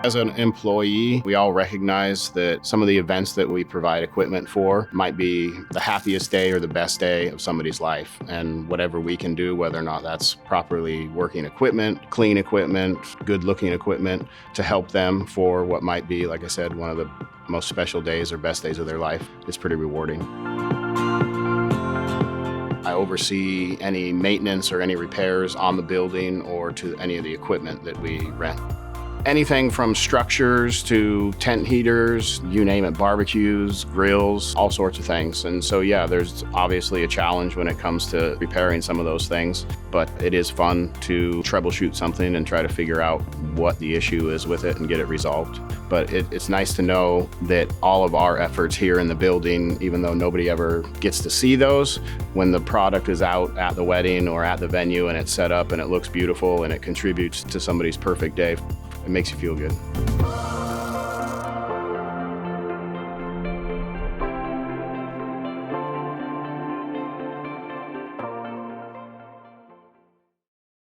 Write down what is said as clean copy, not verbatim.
As an employee, we all recognize that some of the events that we provide equipment for might be the happiest day or the best day of somebody's life. And whatever we can do, whether or not that's properly working equipment, clean equipment, good-looking equipment, to help them for what might be, like I said, one of the most special days or best days of their life, it's pretty rewarding. I oversee any maintenance or any repairs on the building or to any of the equipment that we rent. Anything from structures to tent heaters, you name it, barbecues, grills, all sorts of things. And so, yeah, there's obviously a challenge when it comes to repairing some of those things, but it is fun to troubleshoot something and try to figure out what the issue is with it and get it resolved. But it's nice to know that all of our efforts here in the building, even though nobody ever gets to see those, when the product is out at the wedding or at the venue and it's set up and it looks beautiful and it contributes to somebody's perfect day, it makes you feel good.